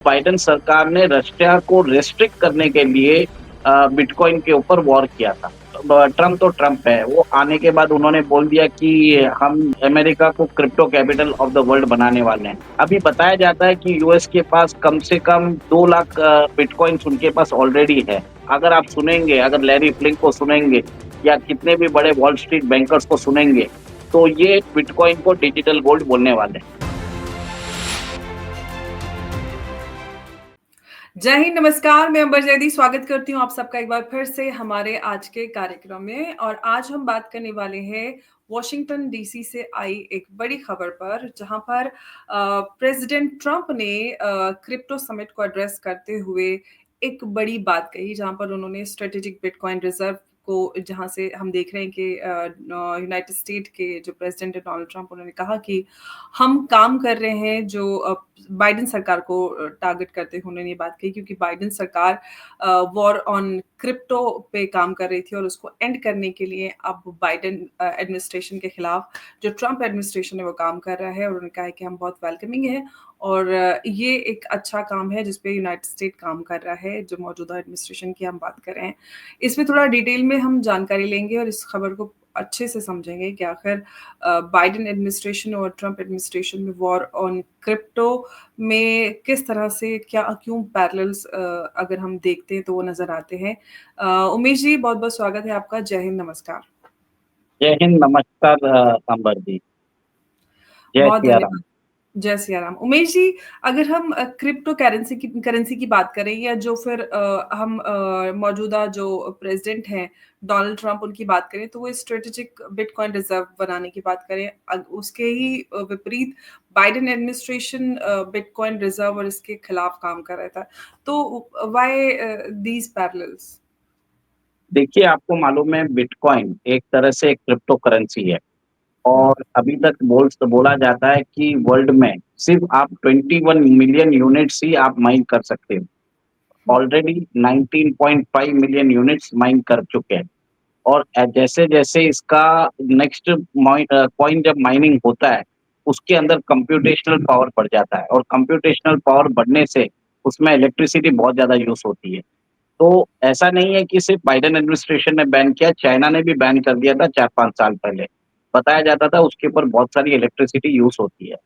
Biden सरकार ने Russia को रेस्ट्रिक्ट करने के लिए बिटकॉइन के ऊपर वॉर किया था। ट्रम्प तो ट्रम्प है, वो आने के बाद उन्होंने बोल दिया कि हम अमेरिका को crypto capital of the world बनाने वाले हैं। अभी बताया जाता है कि यूएस के पास कम से कम 2 लाख बिटकॉइन्स उनके पास ऑलरेडी है। अगर आप सुनेंगे, अगर लैरी फ्लिंक को सुनेंगे या कितने भी बड़े वॉल स्ट्रीट बैंकर्स को सुनेंगे, तो ये बिटकॉइन को डिजिटल गोल्ड बोलने वाले हैं। जय हिंद, नमस्कार। मैं अंबर जैदी स्वागत करती हूँ आप सबका एक बार फिर से हमारे आज के कार्यक्रम में। और आज हम बात करने वाले हैं वॉशिंगटन डीसी से आई एक बड़ी खबर पर, जहां पर प्रेसिडेंट ट्रंप ने क्रिप्टो समिट को एड्रेस करते हुए एक बड़ी बात कही, जहां पर उन्होंने स्ट्रेटेजिक बिटकॉइन रिजर्व को, जहां से हम देख रहे हैं कि यूनाइटेड स्टेट के जो प्रेसिडेंट है डोनाल्ड ट्रंप, उन्होंने कहा कि हम काम कर रहे हैं, जो बाइडेन सरकार को टारगेट करते हुए उन्होंने ये बात कही, क्योंकि बाइडेन सरकार वॉर ऑन क्रिप्टो पे काम कर रही थी और उसको एंड करने के लिए अब बाइडेन एडमिनिस्ट्रेशन के खिलाफ जो ट्रंप एडमिनिस्ट्रेशन है वो काम कर रहा है। और उन्होंने कहा है कि हम बहुत वेलकमिंग है और ये एक अच्छा काम है जिसपे यूनाइटेड स्टेट काम कर रहा है। जो मौजूदा एडमिनिस्ट्रेशन की हम बात कर रहे हैं, इसमें थोड़ा डिटेल में हम जानकारी लेंगे और इस खबर को अच्छे से समझेंगे कि आखिर बाइडेन एडमिनिस्ट्रेशन और ट्रंप एडमिनिस्ट्रेशन में वॉर ऑन क्रिप्टो में किस तरह से क्यों पैरेलल्स अगर हम देखते हैं तो वो नजर आते हैं। उमेश जी, बहुत बहुत स्वागत है आपका। जय हिंद, नमस्कार। जय हिंद, नमस्कार अंबर जी। जय बहुत सिया राम। धन्यवाद। जय सिया राम। उमेश जी, अगर हम क्रिप्टो करेंसी की बात करें, या जो फिर हम मौजूदा जो प्रेसिडेंट हैं डोनाल्ड ट्रंप, उनकी बात करें, तो वो स्ट्रेटेजिक बिटकॉइन रिजर्व बनाने की बात करें, उसके ही विपरीत बाइडेन एडमिनिस्ट्रेशन बिटकॉइन रिजर्व और इसके खिलाफ काम कर रहा था। तो व्हाई दीज पैरेलल्स? देखिए, आपको मालूम है बिटकॉइन एक तरह से एक क्रिप्टो करेंसी है और अभी तक बोला जाता है कि वर्ल्ड में सिर्फ आप 21 मिलियन यूनिट्स ही आप माइन कर सकते हो। ऑलरेडी 19.5 मिलियन यूनिट्स माइन कर चुके हैं और जैसे जैसे इसका नेक्स्ट कॉइन जब माइनिंग होता है, उसके अंदर कंप्यूटेशनल पावर बढ़ जाता है और कंप्यूटेशनल पावर बढ़ने से उसमें इलेक्ट्रिसिटी बहुत ज़्यादा यूज़ होती है। तो ऐसा नहीं है कि सिर्फ बाइडेन एडमिनिस्ट्रेशन ने बैन किया, चाइना ने भी बैन कर दिया था 4-5 साल पहले। बताया जाता था उसके ऊपर बहुत सारी इलेक्ट्रिसिटी यूज़ होती है।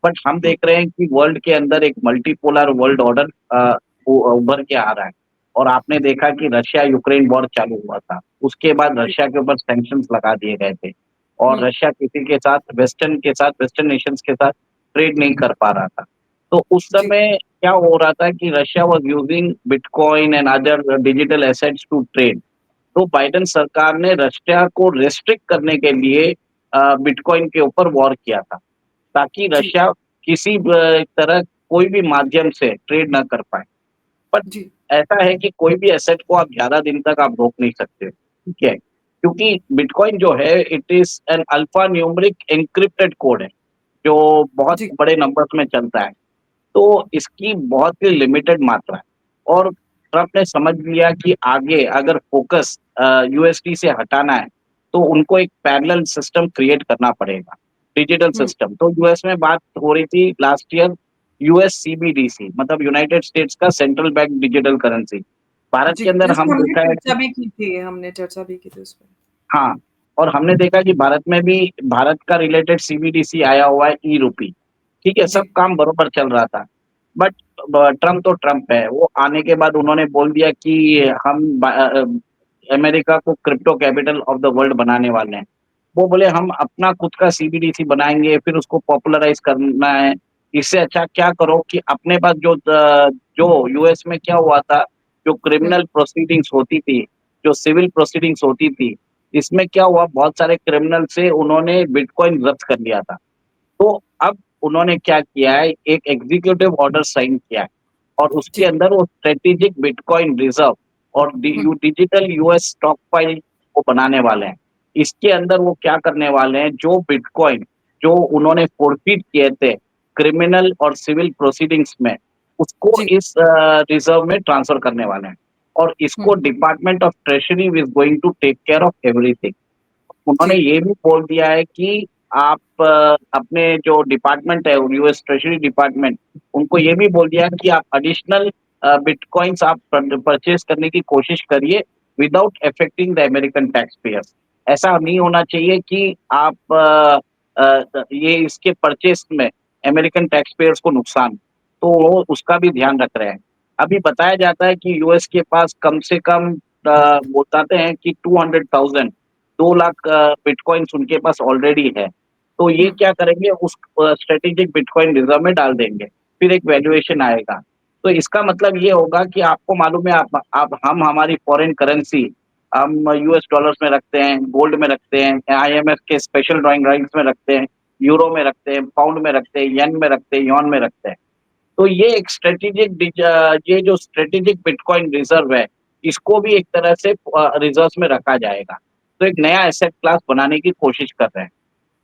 बट हम देख रहे हैं कि वर्ल्ड के अंदर एक मल्टीपोलर वर्ल्ड ऑर्डर उभर के आ रहा है और आपने देखा कि रशिया यूक्रेन वॉर चालू हुआ था। उसके बाद रशिया के ऊपर सैंक्शंस लगा दिए गए थे और रशिया किसी के साथ वेस्टर्न नेशंस के साथ ट्रेड नहीं कर पा रहा था। तो उस जी। समय क्या हो रहा था कि Russia was using bitcoin and other digital assets to trade. तो बाइडेन सरकार ने रशिया को रेस्ट्रिक्ट करने के लिए बिटकॉइन के ऊपर वॉर किया था, ताकि जी। रशिया किसी तरह कोई भी माध्यम से ट्रेड ना कर पाए। बट जी। ऐसा है कि कोई भी एसेट को आप ज़्यादा दिन तक आप रोक नहीं सकते, ठीक है? क्योंकि बिटकॉइन जो है it is an alpha numeric encrypted code है, जो बहुत जी। बड़े नंबर्स में चलता है। तो इसकी बहुत ही लिमिटेड मात्रा है और ट्रम्प ने समझ लिया कि आगे अगर फ़ोकस यूएसडी से हटाना है, तो उनको एक पैरेलल सिस्टम क्रिएट करना पड़ेगा, डिजिटल हुँ। सिस्टम। तो यूएस में बात हो रही थी लास्ट ईयर यूएस सीबीडीसी, मतलब यूनाइटेड स्टेट्स का central bank digital currency. Bharat ji, के अंदर जिस पे हम हमने देखा है चर्चा कि भी की थी, उस पे। हाँ, और हमने देखा कि भारत में भी भारत का रिलेटेड सीबीडीसी आया हुआ है ई-रूपी, ठीक है? जी। सब काम बरोबर चल रहा था। बट ट्रम्प तो ट्रम्प है, वो आने के बाद उन्होंने बोल दिया कि हम अमेरिका को crypto capital of the world बनाने वाले हैं। वो बोले हम अपना खुद का सीबीडीसी बनाएँगे, फिर उसको पॉपुलराइज़ करना है। इससे अच्छा क्या करो कि अपने पास जो यूएस में क्या हुआ था, जो हुँ। क्रिमिनल प्रोसीडिंग्स होती थी, जो सिविल प्रोसीडिंग्स होती थी, इसमें क्या हुआ, बहुत सारे क्रिमिनल से उन्होंने बिटकॉइन जब्त कर लिया था। तो अब उन्होंने क्या किया है, एक एग्जीक्यूटिव ऑर्डर साइन किया है और उसके जी। अंदर वो स्ट्रेटेजिक बिटकॉइन रिजर्व और हुँ। डिजिटल यूएस स्टॉक फाइल को बनाने वाले हैं। इसके अंदर वो क्या करने वाले हैं, जो बिटकॉइन जो उन्होंने फोरफिट किए थे क्रिमिनल और सिविल प्रोसीडिंग्स में, उसको जी। इस रिजर्व में ट्रांसफर करने वाले हैं और हुँ। इसको department of treasury is going to take care of everything. उन्होंने जी। ये भी बोल दिया है कि आप अपने जो डिपार्टमेंट है यूएस ट्रेजरी डिपार्टमेंट, उनको ये भी बोल दिया कि आप एडिशनल बिटकॉइंस आप परचेज करने की कोशिश करिए without affecting the American tax payers. ऐसा नहीं होना चाहिए कि आप ये इसके परचेज में अमेरिकन टैक्स पेयर्स को नुकसान, तो वो उसका भी ध्यान रख रहे हैं। अभी बताया जाता है कि यूएस के पास कम से कम बताते हैं कि 200,000 2 लाख बिटकॉइन्स उनके पास ऑलरेडी है। तो ये हम्म। क्या करेंगे, उस स्ट्रेटेजिक बिटकॉइन रिजर्व में डाल देंगे, फिर एक वैल्यूएशन आएगा। तो इसका मतलब ये होगा कि आपको मालूम है, आप हम हमारी फॉरेन करेंसी हम यूएस डॉलर्स में रखते हैं, गोल्ड में रखते हैं, आईएमएफ के स्पेशल ड्राइंग राइट्स में रखते हैं, यूरो में रखते हैं, पाउंड में रखते हैं, येन में रखते हैं, यॉन में रखते हैं। तो ये एक ये जो स्ट्रेटेजिक बिटकॉइन रिजर्व है, इसको भी एक तरह से रिजर्व में रखा जाएगा। तो एक नया एसेट क्लास बनाने की कोशिश कर रहे हैं।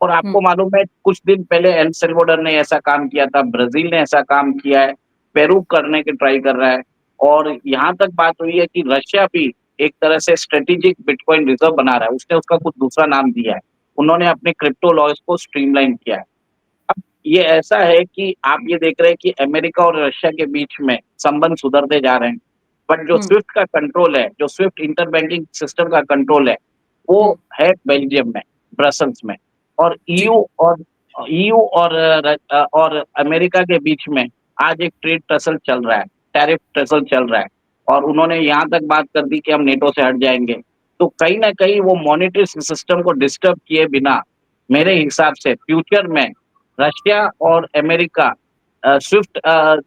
और आपको हम्म। मालूम है, कुछ दिन पहले एल सल्वाडोर ने ऐसा काम किया था, ब्राजील ने ऐसा काम किया है, पेरू करने की ट्राई कर रहा है। और यहाँ तक बात हुई है कि रशिया भी एक तरह से स्ट्रेटेजिक बिटकॉइन रिजर्व बना रहा है, उसने उसका कुछ दूसरा नाम दिया है। उन्होंने अपने क्रिप्टो लॉज को स्ट्रीमलाइन किया है। अब ये ऐसा है कि आप ये देख रहे हैं कि अमेरिका और रशिया के बीच में संबंध सुधरते जा रहे हैं, बट जो हम्म। स्विफ्ट का कंट्रोल है, जो स्विफ्ट इंटर बैंकिंग सिस्टम का कंट्रोल है, वो हम्म। है बेल्जियम में, ब्रसल्स में। और जी। ईयू और अमेरिका के बीच में आज एक ट्रेड टसल चल रहा है, टैरिफ टसल चल रहा है। और उन्होंने यहाँ तक बात कर दी कि हम नेटो से हट जाएंगे। तो कहीं ना कहीं वो मॉनेटरी सिस्टम को डिस्टर्ब किए बिना मेरे हिसाब से फ्यूचर में रशिया और अमेरिका स्विफ्ट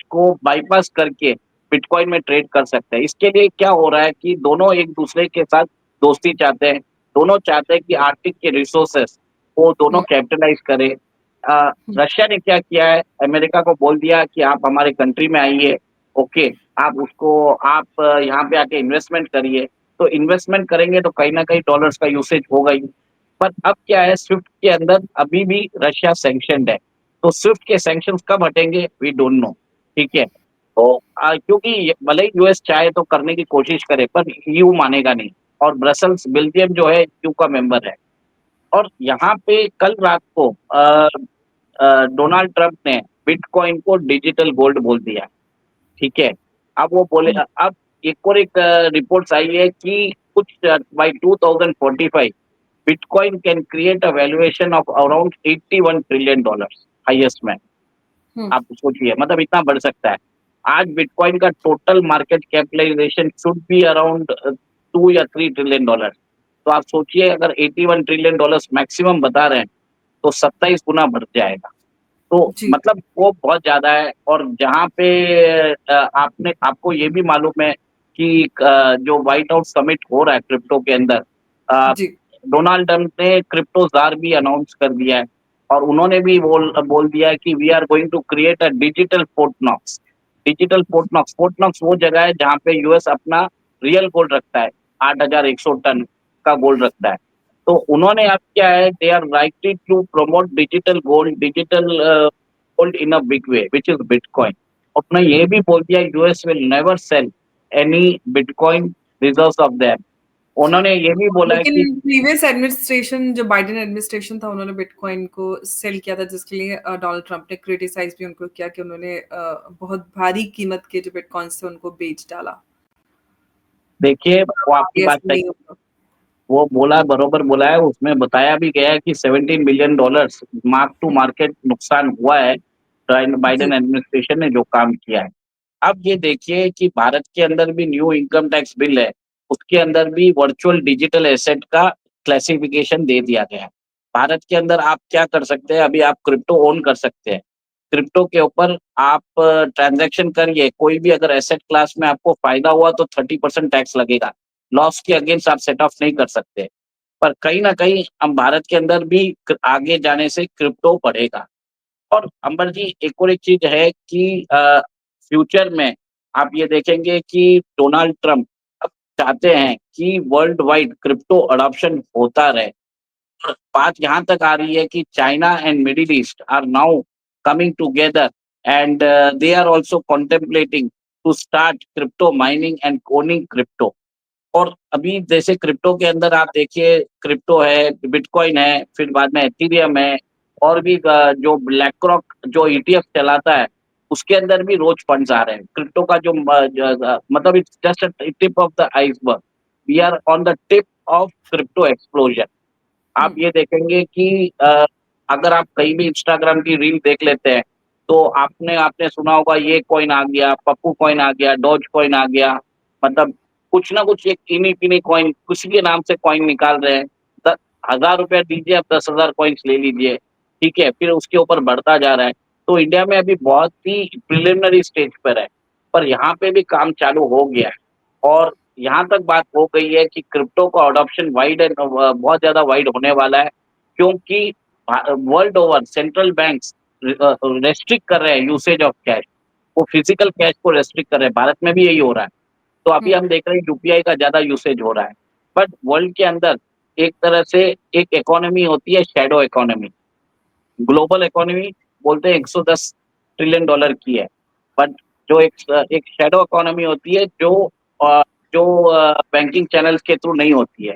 को बाईपास करके बिटकॉइन में ट्रेड कर सकते हैं। इसके लिए क्या हो रहा है कि दोनों एक दूसरे के साथ दोस्ती चाहते हैं, दोनों चाहते हैं कि आर्थिक के रिसोर्सेस को दोनों हम्म। कैपिटलाइज करें। हम्म। रशिया ने क्या किया है, अमेरिका को बोल दिया कि आप हमारे कंट्री में आइए, ओके, आप यहाँ पे आके इन्वेस्टमेंट करिए। तो इन्वेस्टमेंट करेंगे तो कहीं ना कहीं डॉलर्स का यूसेज होगा ही। पर अब क्या है, स्विफ्ट के अंदर अभी भी रशिया सैंक्शनड है। तो स्विफ्ट के सैंक्शंस कब हटेंगे, वी डोंट नो। ठीक है। तो क्योंकि भले ही यूएस चाहे तो करने की कोशिश करे, पर ईयू मानेगा नहीं। और ब्रसल्स बेल्जियम जो है ईयू का मेंबर है। और यहाँ पे कल रात को डोनाल्ड ट्रंप ने बिटकॉइन को डिजिटल गोल्ड बोल दिया। ठीक है। अब वो बोले, हम्म। अब एक रिपोर्ट्स आई है कि कुछ by 2045 bitcoin can create a valuation of around $81 trillion, highest में। हम्म। आप सोचिए, मतलब इतना बढ़ सकता है। आज बिटकॉइन का total market capitalisation should be around 2 या 3 ट्रिलियन डॉलर। तो आप सोचिए, अगर $81 ट्रिलियन मैक्सिमम बता रहे हैं, तो 27 गुना बढ़ जाएगा। तो जी। मतलब वो बहुत ज्यादा है। और जहाँ पे आपने आपको ये भी मालूम है कि जो व्हाइट हाउस समिट हो रहा है क्रिप्टो के अंदर, अ, जी। डोनाल्ड ट्रंप ने क्रिप्टो जार भी अनाउंस कर दिया है। और उन्होंने भी बोल बोल दिया है कि we are going to create a digital Fort Knox. Digital Fort Knox वो जगह है जहाँ पे यूएस अपना रियल गोल्ड रखता है, 8,100 टन का गोल्ड रखता है। तो उन्होंने अब क्या है, they are likely to promote digital gold in a big way, which is bitcoin. उन्होंने ये भी बोल दिया, US will never sell any bitcoin reserves of them. उन्होंने ये भी बोला है कि लेकिन प्रीवियस एडमिनिस्ट्रेशन, जो बाइडेन एडमिनिस्ट्रेशन था, उन्होंने बिटकॉइन को सेल किया था, जिसके लिए डोनाल्ड ट्रंप ने क्रिटिसाइज भी उनको किया कि उन्होंने बहुत भारी कीमत के जो बिटकॉइन्स थे उनको बेच डाला। देखिए, वो आपकी ये बात ऐसा सही, नहीं होगा। वो बोला बरोबर बोला है। उसमें बताया भी गया है कि $17 बिलियन मार्क टू मार्केट नुकसान हुआ है जी। बाइडेन एडमिनिस्ट्रेशन ने जो काम किया है। अब ये देखिए कि भारत के अंदर भी न्यू इनकम टैक्स बिल है, उसके अंदर भी वर्चुअल डिजिटल एसेट का क्लासिफिकेशन दे दिया गया है। भारत के अंदर आप क्या कर सकते हैं, अभी आप क्रिप्टो ओन कर सकते हैं। क्रिप्टो के ऊपर आप ट्रांजैक्शन करिए, कोई भी अगर एसेट क्लास में आपको फायदा हुआ तो 30% टैक्स लगेगा। लॉस के अगेंस्ट आप सेट ऑफ नहीं कर सकते। पर कहीं ना कहीं हम भारत के अंदर भी आगे जाने से क्रिप्टो बढ़ेगा। और अंबर जी, एक और एक चीज है कि फ्यूचर में आप ये देखेंगे कि डोनाल्ड ट्रंप अब चाहते हैं कि वर्ल्ड वाइड क्रिप्टो अडॉप्शन होता रहे। और बात यहाँ तक आ रही है कि China and Middle East are now coming together, and they are also contemplating to start crypto mining and coining crypto. और अभी जैसे क्रिप्टो के अंदर आप देखिए, क्रिप्टो है, बिटकॉइन है, फिर बाद में एथीरियम है, और भी जो ब्लैक रॉक जो ईटीएफ चलाता है, उसके अंदर भी रोज फंड्स आ रहे हैं। क्रिप्टो का जो मतलब it's just tip of the iceberg. We are on the tip of crypto explosion. आप हुँ, ये देखेंगे कि अगर आप कहीं भी इंस्टाग्राम की रील देख लेते हैं, तो आपने आपने सुना होगा ये कॉइन आ गया, पप्पू कॉइन आ गया, डॉज कॉइन आ गया। मतलब कुछ ना कुछ एक इनी-पिनी कॉइन किसी के नाम से कॉइन निकाल रहे हैं। द ₹1000 दीजिए, आप 10,000 कॉइन्स ले लीजिए, ठीक है? फिर उसके ऊपर बढ़ता जा रहा है। तो इंडिया में अभी बहुत ही प्रिलिमिनरी स्टेज पर है, पर यहाँ पे भी काम चालू हो गया है। और यहाँ तक बात हो गई है कि क्रिप्टो का अडॉप्शन वाइड एंड बहुत ज़्यादा वाइड होने वाला है, क्योंकि world over central banks restrict कर रहे हैं यूसेज ऑफ कैश। वो फिजिकल कैश को रेस्ट्रिक्ट कर रहे हैं, भारत में भी यही हो रहा है। तो अभी हुँ, हम देख रहे हैं यूपीआई का ज़्यादा यूसेज हो रहा है। बट वर्ल्ड के अंदर एक तरह से एक इकोनॉमी होती है शैडो इकोनॉमी। ग्लोबल इकोनॉमी बोलते हैं 110 ट्रिलियन डॉलर की है। बट जो एक शैडो इकोनॉमी होती है अ, जो बैंकिंग चैनल्स के थ्रू नहीं होती है।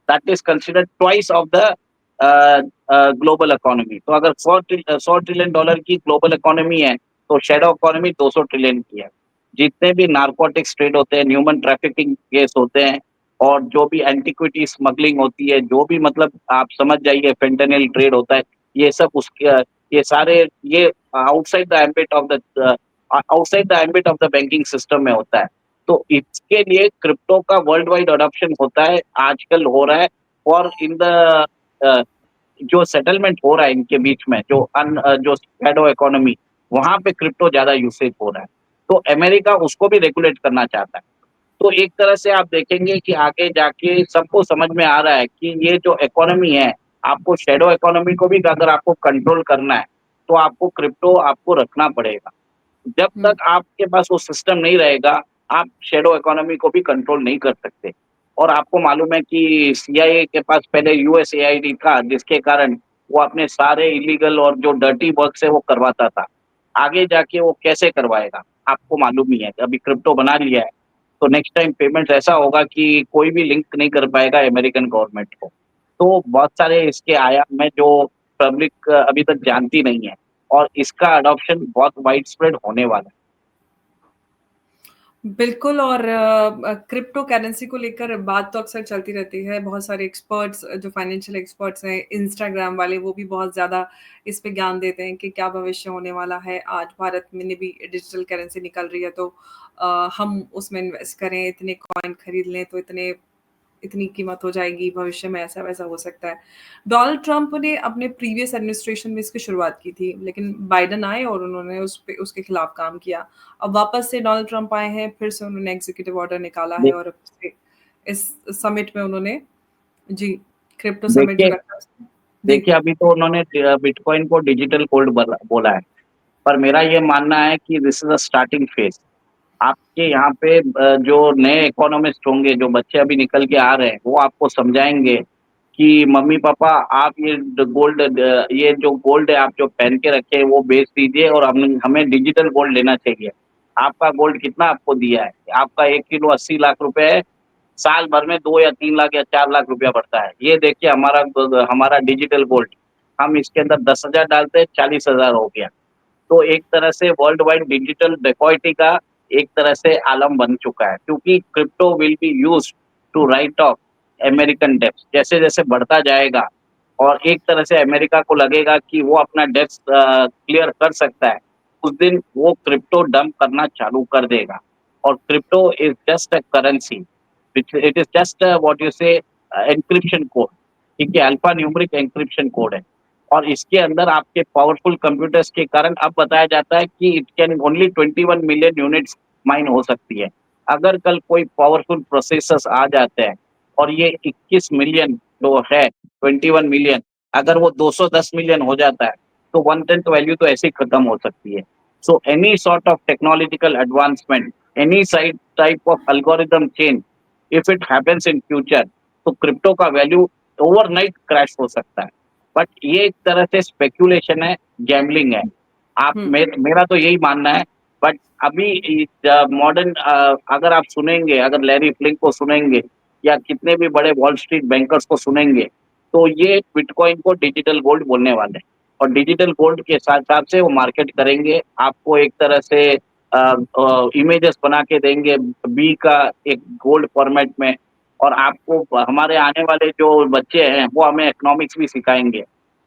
That is considered twice of the global economy. तो अगर 100 ट्रिलियन डॉलर की ग्लोबल इकोनॉमी है, तो शैडो इकोनॉमी 200 ट्रिलियन की है। जितने भी नारकोटिक्स ट्रेड होते हैं, ह्यूमन ट्रैफिकिंग केस होते हैं और जो भी एंटीक्विटी स्मगलिंग होती है, जो भी मतलब आप समझ जाइए फेंटेनिल ट्रेड होता है, ये सब उसके ये सारे ये outside the ambit of the outside the ambit of the banking system में होता है। तो इसके लिए क्रिप्टो का वर्ल्ड वाइड अडॉप्शन होता है, आजकल हो रहा है। और इन द जो सेटलमेंट हो रहा है इनके बीच में जो शैडो इकोनॉमी, वहाँ पे क्रिप्टो ज़्यादा यूसेज हो रहा है। तो अमेरिका उसको भी रेगुलेट करना चाहता है। तो एक तरह से आप देखेंगे कि आगे जाके सबको समझ में आ रहा है कि ये जो इकोनॉमी है, आपको शैडो इकोनॉमी को भी अगर आपको कंट्रोल करना है, तो आपको क्रिप्टो आपको रखना पड़ेगा। जब हुँ। तक आपके पास वो सिस्टम नहीं रहेगा, आप शैडो इकोनॉमी को भी कंट्रोल नहीं कर सकते। और आपको मालूम है कि सीआईए के पास पहले यूएसएआईडी था, जिसके कारण वो अपने सारे इल्लीगल और जो डर्टी वर्क्स है वो करवाता था। आगे जाके वो कैसे करवाएगा? आपको मालूम ही है, अभी क्रिप्टो बना लिया है, तो नेक्स्ट टाइम पेमेंट ऐसा होगा कि कोई भी लिंक नहीं कर पाएगा अमेरिकन गवर्नमेंट को। तो बहुत सारे इसके आयाम हैं जो पब्लिक अभी तक जानती नहीं है और इसका अडॉप्शन बहुत वाइड स्प्रेड होने वाला है। बिल्कुल और क्रिप्टो करेंसी को लेकर बात तो अक्सर चलती रहती है। बहुत सारे एक्सपर्ट्स जो फाइनेंशियल एक्सपर्ट्स हैं, इंस्टाग्राम वाले वो भी बहुत ज़्यादा इस पे ज्ञान देते हैं कि क्या भविष्य होने वाला है। आज भारत में ने भी डिजिटल करेंसी निकल रही है तो हम उसमें इन्वेस्ट करें, इतने कॉइन खरीद लें तो इतनी कीमत हो जाएगी, भविष्य में ऐसा-वैसा हो सकता है। डोनाल्ड ट्रंप ने अपने प्रीवियस एडमिनिस्ट्रेशन में इसकी शुरुआत की थी, लेकिन बाइडेन आए और उन्होंने उसके खिलाफ काम किया। अब वापस से डोनाल्ड ट्रंप आए हैं, फिर से उन्होंने एग्ज़ीक्यूटिव ऑर्डर निकाला है दे और अब से इस समिट में उन्होंने जी, क्रिप्टो समिट जो देखिए रखा है उसमें जी। देखिए, अभी तो उन्होंने बिटकॉइन को डिजिटल गोल्ड बोला है, पर मेरा ये मानना है कि this is a starting phase. आपके यहाँ पे जो नए इकोनॉमिस्ट होंगे, जो बच्चे अभी निकल के आ रहे हैं, वो आपको समझाएँगे कि मम्मी-पापा आप ये जो गोल्ड है आप जो पहन के रखे हैं वो बेच दीजिए और हमें हमें डिजिटल गोल्ड लेना चाहिए। आपका गोल्ड कितना आपको दिया है? आपका 1 किलो 80 लाख रुपए है, साल भर में 2 या 3 लाख या 4 लाख रुपया बढ़ता है। ये देखिए हमारा डिजिटल गोल्ड, हम इसके अंदर 10,000 डालते हैं 40,000 हो गया। तो एक तरह से वर्ल्ड वाइड डिजिटल डेकोइटी का एक तरह से आलम बन चुका है, क्योंकि crypto will be used to write off American debts. जैसे-जैसे बढ़ता जाएगा और एक तरह से अमेरिका को लगेगा कि वो अपना डेब्ट्स क्लियर कर सकता है, उस दिन वो क्रिप्टो डंप करना चालू कर देगा। और crypto is just a currency, it is just what you से एन्क्रिप्शन कोड, ठीक है? अल्फा न्यूमेरिक एन्क्रिप्शन कोड है। और इसके अंदर आपके पावरफुल कंप्यूटर्स के कारण अब बताया जाता है कि it can only 21 million units mine हो सकती है। अगर कल कोई पावरफुल प्रोसेसर्स आ जाते हैं और ये 21 मिलियन जो है 21 मिलियन, अगर वो 210 मिलियन हो जाता है, तो 1/10 वैल्यू तो ऐसे ही खत्म हो सकती है। So any sort of technological advancement, any side type of algorithm change, if it happens in future, तो क्रिप्टो का वैल्यू ओवरनाइट क्रैश हो सकता है। बट ये एक तरह से स्पेक्युलेशन है, गैम्बलिंग है। हुँ। मेरा तो यही मानना है। बट अभी मॉडर्न अगर आप सुनेंगे, अगर लैरी फ्लिंक को सुनेंगे या कितने भी बड़े वॉल स्ट्रीट बैंकर्स को सुनेंगे, तो ये बिटकॉइन को डिजिटल गोल्ड बोलने वाले हैं। और डिजिटल गोल्ड के हिसाब से वो मार्केट करेंगे, आपको एक तरह से इमेजेस बना के देंगे बी का एक गोल्ड फॉर्मेट में, और आपको हमारे आने वाले जो बच्चे हैं वो हमें इकोनॉमिक्स भी सिखाएंगे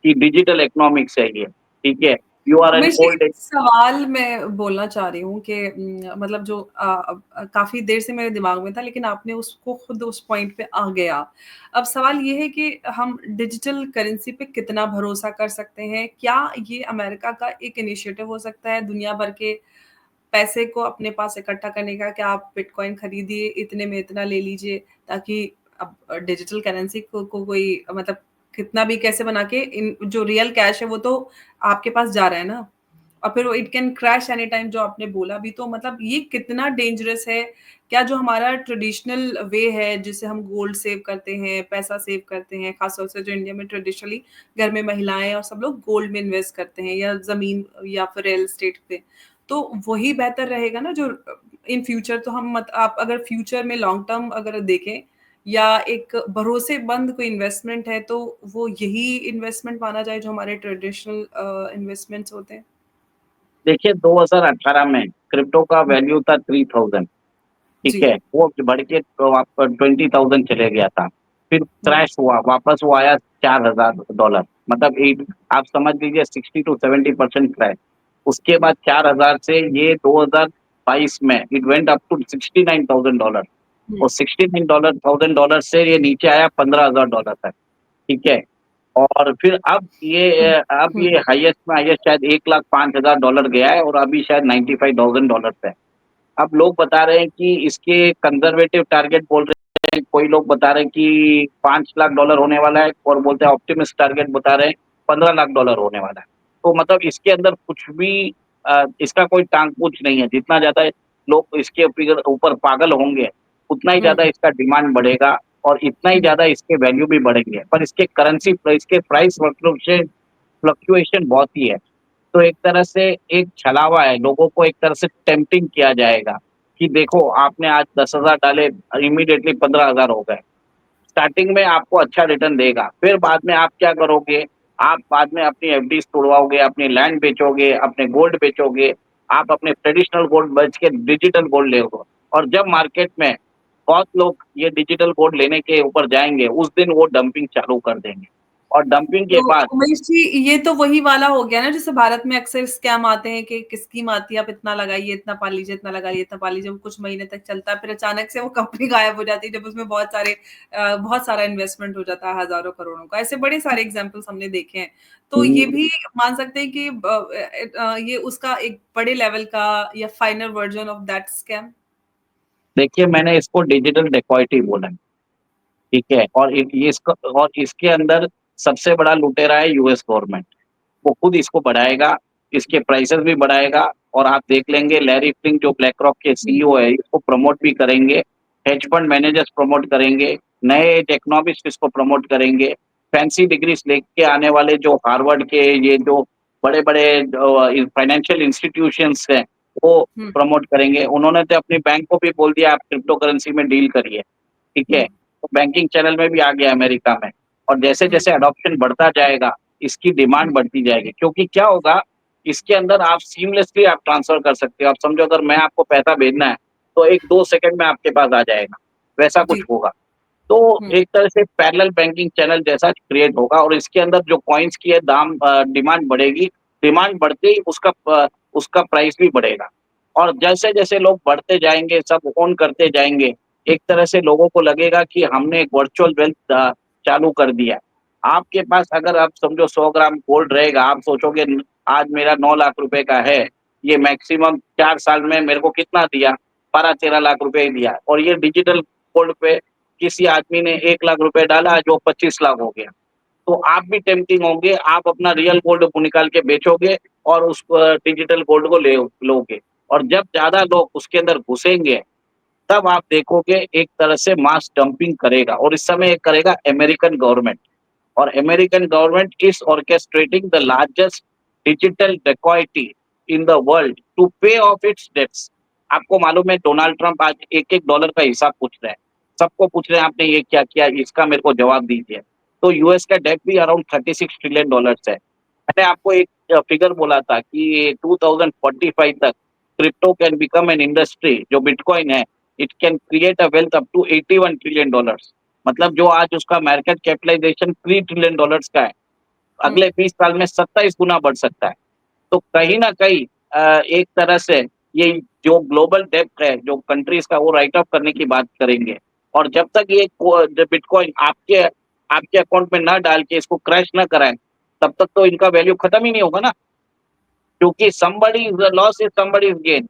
कि डिजिटल इकोनॉमिक्स है ये, ठीक है। यू आर एन हमेशा एक ओल्ड। सवाल मैं बोलना चाह रही हूँ कि मतलब जो काफ़ी देर से मेरे दिमाग में था, लेकिन आपने उसको खुद उस पॉइंट पे आ गया। अब सवाल ये है कि हम डिजिटल करेंसी पे कितना भरोसा कर सकते हैं? क्या ये अमेरिका का एक इनिशिएटिव हो सकता है दुनिया भर के पैसे को अपने पास इकट्ठा करने का, कि आप बिटकॉइन खरीदिए, इतने में इतना ले लीजिए, ताकि अब डिजिटल करेंसी को कोई मतलब कितना भी कैसे बना के इन जो रियल कैश है वो तो आपके पास जा रहा है ना, और फिर वो it can crash any time जो आपने बोला भी, तो मतलब ये कितना डेंजरस है? क्या जो हमारा ट्रेडिशनल वे है जिससे हम गोल्ड सेव करते हैं, पैसा सेव करते हैं, खासतौर से जो इंडिया में ट्रेडिशनली घर में महिलाएं और सब लोग गोल्ड में इन्वेस्ट करते हैं या जमीन या फिर रियल एस्टेट पे, तो वही बेहतर रहेगा ना जो इन फ्यूचर, तो हम मत आप अगर फ्यूचर में लॉन्ग टर्म अगर देखें या एक भरोसेमंद कोई इन्वेस्टमेंट है तो वो यही इन्वेस्टमेंट माना जाए जो हमारे ट्रेडिशनल इन्वेस्टमेंट्स होते हैं। देखिए 2018 में क्रिप्टो का वैल्यू था 3000, ठीक जी। है, वो बढ़ के तो आपका 20,000 चले गया था। फिर हुँ, क्रैश हुआ, वापस वो आया $4,000, मतलब एट, आप समझ लीजिए 60 टू 70% क्रैश। उसके बाद 4,000 से ये 2022 में इट वेंट अप टू $69,000, हुँ, और $69,000 से ये नीचे आया $15,000 तक, ठीक है। और फिर हुँ, अब हुँ, ये हाईएस्ट में हाईएस्ट शायद $1,05,000 गया है, और अभी शायद $95,000 पे है। अब लोग बता रहे हैं कि इसके कंजर्वेटिव टारगेट बोल रहे हैं, कोई लोग बता रहे हैं कि $5 लाख होने वाला है, और बोलते हैं ऑप्टिमिस्ट टारगेट बता रहे हैं $15 लाख होने वाला है। तो मतलब इसके अंदर कुछ भी इसका कोई टांग-पूछ नहीं है। जितना ज़्यादा लोग इसके ऊपर पागल होंगे, उतना ही ज़्यादा हुँ, इसका डिमांड बढ़ेगा, और इतना ही हुँ, ज़्यादा इसके वैल्यू भी बढ़ेंगे। पर इसके प्राइस फ्लक्चुएशन बहुत ही है। तो एक तरह से एक छलावा है, लोगों को एक तरह से टेम्प्टिंग किया जाएगा कि देखो आपने आज 10,000 डाले, इमीडिएटली 15,000 हो गए। स्टार्टिंग में आपको अच्छा रिटर्न देगा, फिर बाद में आप क्या करोगे? आप बाद में अपनी एफडीज़ तुड़वाओगे, अपनी लैंड बेचोगे, अपने गोल्ड बेचोगे, आप अपने ट्रेडिशनल गोल्ड बेच के डिजिटल गोल्ड लोगे, और जब मार्केट में बहुत लोग ये डिजिटल गोल्ड लेने के ऊपर जाएँगे, उस दिन वो डंपिंग चालू कर देंगे, और डंपिंग के तो बाद उमेश जी, ये तो वही वाला हो गया ना, जैसे भारत में अक्सर स्कैम आते हैं कि स्कीम आती है, आप इतना लगाइए, इतना पा लीजिए, इतना लगाइए, इतना पा लीजिए, वो कुछ महीने तक चलता है, फिर अचानक से वो कंपनी गायब हो जाती है, जब उसमें बहुत सारा इन्वेस्टमेंट हो जाता है, हज़ारों करोड़ों का। ऐसे बड़े सारे एग्ज़ाम्पल्स हमने देखे हैं। तो ये हुँ, भी मान सकते हैं कि ये उसका एक बड़े लेवल का या final version of that scam? देखिए मैंने इसको डिजिटल डेकॉइटी बोला है। ठीक है? और ये इसका, और इसके अंदर सबसे बड़ा लुटेरा है यूएस गवर्नमेंट। वो खुद इसको बढ़ाएगा, इसके प्राइसेज़ भी बढ़ाएगा, और आप देख लेंगे लैरी फिंक जो ब्लैक रॉक के हुँ, सीईओ है, इसको प्रमोट भी करेंगे, हेज फंड मैनेजर्स प्रमोट करेंगे, नए टेक्नोमिस्ट इसको प्रमोट करेंगे, फैंसी डिग्रीज़ लेके आने वाले जो हार्वर्ड के ये जो बड़े-बड़े फाइनेंशियल इंस्टीट्यूशंस हैं, वो हुँ, प्रमोट करेंगे। उन्होंने तो अपनी बैंक को भी बोल दिया आप क्रिप्टो करेंसी में डील करिए, ठीक हुँ, है? तो बैंकिंग चैनल में भी आ गया अमेरिका में, और हुँ, जैसे-जैसे एडॉप्शन बढ़ता जाएगा, इसकी हुँ, डिमांड बढ़ती जाएगी, क्योंकि क्या होगा, इसके अंदर आप सीमलेसली आप ट्रांसफर कर सकते हो। आप समझो अगर मैं आपको पैसा भेजना है, तो 1-2 सेकंड में आपके पास आ जाएगा, वैसा कुछ जी, होगा। तो हुँ, एक तरह से पैरेलल बैंकिंग चैनल जैसा क्रिएट होगा, और इसके अंदर जो कॉइन्स की है डिमांड बढ़ेगी, डिमांड बढ़ते ही उसका प्राइस भी बढ़ेगा। और जैसे-जैसे लोग बढ़ते जाएँगे, सब ओन करते जाएँगे, एक तरह से लोगों को लगेगा कि हमने एक वर्चुअल वेल्थ चालू कर दिया। आपके पास अगर आप समझो 100 ग्राम गोल्ड रहेगा, आप सोचोगे आज मेरा 9 लाख रुपए का है, ये मैक्सिमम 4 साल में मेरे को कितना दिया? 12-13 लाख रुपए ही दिया, और ये डिजिटल गोल्ड पे किसी आदमी ने 1 लाख रुपए डाला जो 25 लाख हो गया। तो आप भी टेम्प्टिंग होंगे, आप अपना रियल गोल्ड को निकाल के बेचोगे, और उस डिजिटल गोल्ड को ले लोगे, और जब ज़्यादा लोग उसके अंदर घुसेंगे, तब आप देखोगे एक तरह से मास डंपिंग करेगा, और इस समय ये करेगा अमेरिकन गवर्नमेंट, और American government is orchestrating the largest digital dacoity in the world to pay off its debts. आपको मालूम है डोनाल्ड ट्रंप आज एक-एक डॉलर का हिसाब पूछ रहे हैं। सबको पूछ रहे हैं आपने ये क्या किया? इसका मेरे को जवाब दीजिए। तो यूएस का डेट भी अराउंड $36 ट्रिलियन है। मैंने आपको एक फिगर बोला था कि 2045 तक crypto can become an industry, जो बिटकॉइन है, it can create a wealth up to $81 trillion. मतलब जो आज उसका मार्केट कैपिटलाइजेशन $3 ट्रिलियन का है, हम्म। अगले 20 साल में 27 गुना बढ़ सकता है। तो कहीं ना कहीं एक तरह से ये जो ग्लोबल डेब्ट है जो कंट्रीज का, वो राइट ऑफ करने की बात करेंगे। और जब तक ये बिटकॉइन आपके आपके अकाउंट में ना डाल के इसको क्रैश ना कराएं, तब तक तो इनका वैल्यू खत्म ही नहीं होगा ना, क्योंकि somebody is the loss is somebody's gain।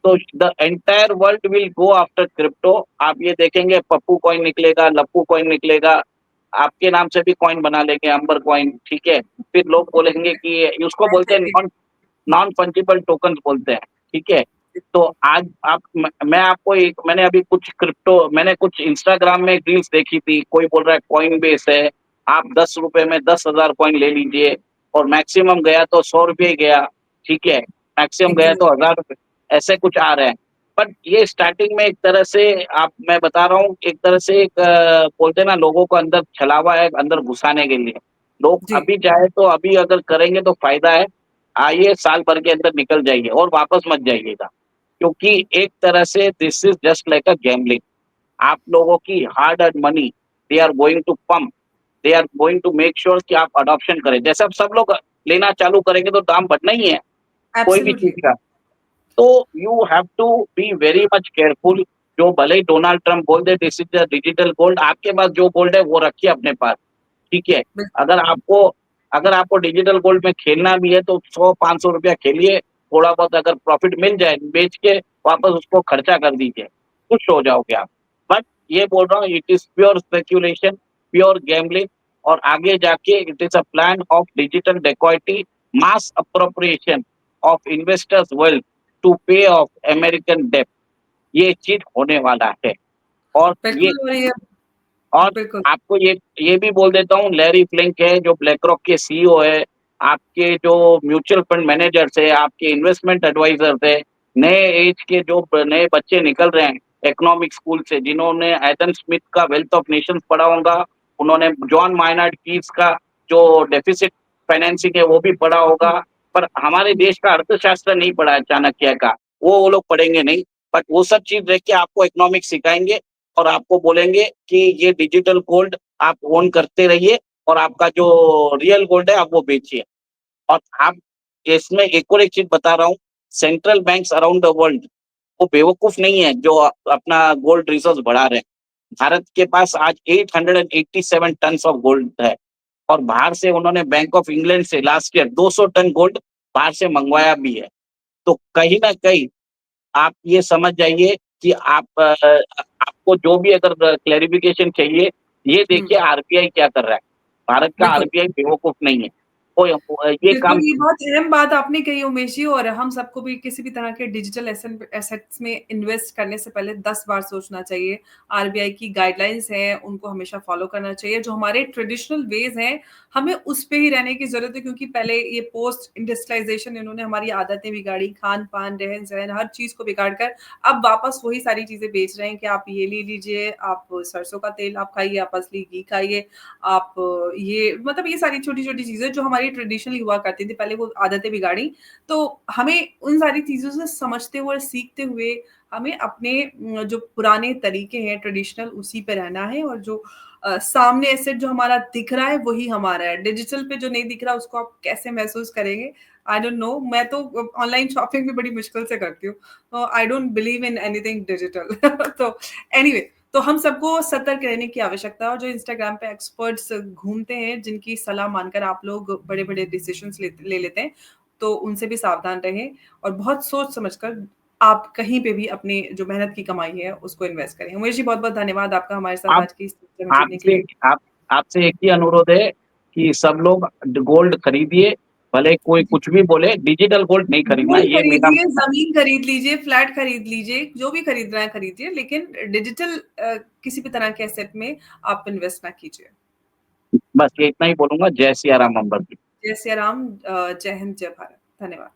तो the entire world will go after crypto. आप ये देखेंगे पप्पू कॉइन निकलेगा, लप्पू कॉइन निकलेगा, आपके नाम से भी कॉइन बना लेंगे, अंबर कॉइन, ठीक है। फिर लोग बोलेंगे कि उसको बोलते हैं नॉन नॉन फंजिबल टोकन बोलते हैं, ठीक है। तो आज आप मैं आपको एक, मैंने अभी कुछ क्रिप्टो, मैंने कुछ इंस्टाग्राम में रील्स देखी थी, कोई बोल रहा है कॉइन बेस है, आप 10 रुपए में 10,000 कॉइन ले लीजिए, और मैक्सिमम गया तो 100 रुपये गया, ठीक है, मैक्सिमम गया तो एग्जैक्टली। 1,000 रुपये, ऐसे कुछ आ रहे हैं। बट ये स्टार्टिंग में एक तरह से, आप मैं बता रहा हूँ, एक तरह से एक बोलते हैं ना, लोगों को अंदर छलावा है अंदर घुसाने के लिए। लोग जी। अभी चाहे तो अभी अगर करेंगे तो फायदा है, आइए साल भर के अंदर निकल जाइए और वापस मत जाइएगा, क्योंकि एक तरह से this is just like a gambling. आप लोगों की hard earn money they are going to pump, they are going to make sure कि आप अडॉप्शन करें। जैसे अब सब लोग लेना चालू करेंगे तो दाम बढ़ना ही है कोई भी एब्सोल्युटली। चीज का। तो you have to be very much careful. जो भले ही डोनाल्ड ट्रंप बोल दे this is the digital gold, आपके पास जो गोल्ड है वो रखिए अपने पास, ठीक है। बिल्कुल। अगर आपको अगर आपको डिजिटल गोल्ड में खेलना भी है तो 100-500 रुपया खेलिए, थोड़ा बहुत अगर प्रॉफिट मिल जाए बेच के वापस उसको खर्चा कर दीजिए, खुश हो जाओगे आप। बट ये बोल रहा हूँ, it is pure speculation, pure gambling. और आगे जाके it is a plan of digital dacoity, mass appropriation of investors wealth to pay off American डेब्ट। ये चीज होने वाला है। और ये बिल्कुल। और ये और बिल्कुल। आपको ये भी बोल देता हूँ, लैरी फ्लिंक है जो ब्लैक रॉक के सीईओ है, आपके जो म्यूचुअल फंड मैनेजर्स है, आपके इन्वेस्टमेंट एडवाइजर्स है, नए एज के जो नए बच्चे निकल रहे हैं इकोनॉमिक स्कूल से, जिन्होंने एडम स्मिथ का वेल्थ ऑफ नेशंस पढ़ा होगा, उन्होंने जॉन माइनार्ड कीज का जो डेफिसिट फाइनेंसिंग है वो भी पढ़ा होगा, पर हमारे देश का अर्थशास्त्र नहीं पढ़ा है चाणक्य का, वो लोग पढ़ेंगे नहीं। बट वो सब चीज देख के आपको इकोनॉमिक्स सिखाएंगे और आपको बोलेंगे कि ये डिजिटल गोल्ड आप ओन करते रहिए, और आपका जो रियल गोल्ड है आप वो बेचिए। और आप इसमें एक और एक चीज बता रहा हूँ, central banks around the world वो बेवकूफ नहीं है जो अपना गोल्ड रिजर्व बढ़ा रहे हैं। भारत के पास आज 887 टन ऑफ गोल्ड है, और बाहर से उन्होंने बैंक ऑफ इंग्लैंड से लास्ट ईयर 200 टन गोल्ड बाहर से मंगवाया भी है। तो कहीं ना कहीं आप ये समझ जाइए कि आपको जो भी अगर क्लेरिफिकेशन चाहिए, ये हम्म। देखिए आरबीआई क्या कर रहा है। भारत का बिल्कुल। आरबीआई बेवकूफ नहीं है, वो ये बिल्कुल, काम। ये बहुत अहम बात आपने कही उमेश जी। और हम सबको भी किसी भी तरह के डिजिटल एसेट्स में इन्वेस्ट करने से पहले 10 बार सोचना चाहिए। आरबीआई की गाइडलाइंस हैं, उनको हमेशा फॉलो करना चाहिए। जो हमारे ट्रेडिशनल वेज़ हैं, हमें उस पे ही रहने की ज़रूरत है, क्योंकि पहले ये पोस्ट इंडस्ट्रियलाइज़ेशन इन्होंने हमारी आदतें बिगाड़ी, खान-पान, रहन-सहन हर चीज़ को बिगाड़ कर अब वापस वही सारी चीज़ें बेच रहे हैं कि आप ये ले लीजिए, आप सरसों का तेल आप खाइए, आप असली घी खाइए, आप ये मतलब ये सारी छोटी-छोटी चीज़ें जो हमारी ट्रेडिशनल हुआ करती थी, पहले वो आदतें बिगाड़ी। तो हमें उन सारी चीज़ों से समझते हुए और सीखते हुए हमें अपने जो पुराने तरीके हैं ट्रेडिशनल उसी पे रहना है। और जो सामने एसेट जो हमारा दिख रहा है वही हमारा है। डिजिटल पे जो नहीं दिख रहा उसको आप कैसे महसूस करेंगे? I don't know. मैं तो ऑनलाइन शॉपिंग भी बड़ी मुश्किल से करती हूँ। I don't believe in anything digital. तो एनीवे, तो हम सबको सतर्क रहने की आवश्यकता है। और जो इंस्टाग्राम पे एक्सपर्ट्स घूमते हैं, जिनकी सलाह मानकर आप लोग बड़े-बड़े डिसीजंस ले लेते हैं, तो उनसे भी सावधान रहें। और बहुत सोच समझकर आप कहीं पे भी अपनी जो मेहनत की कमाई है, उसको इन्वेस्ट करें। उमेश जी, बहुत-बहुत धन्यवाद आपका हमारे साथ आप आज की इस चर्चा में जुड़ने के आपसे लिए। आप आपसे एक ही अनुरोध है कि सब लोग गोल्ड खरीदिए, भले कोई जी, कुछ भी बोले, डिजिटल गोल्ड नहीं खरीदना, गोल्ड ये मेरा। खरीदिए, ज़मीन खरीद लीजिए, फ्लैट खरीद लीजिए, जो भी खरीदना है खरीदिए, लेकिन डिजिटल किसी भी तरह के एसेट में आप इन्वेस्ट ना कीजिए। बस ये इतना ही बोलूंगा। जय सिया राम, अंबर। जय सिया राम, जय हिंद, जय भारत। धन्यवाद।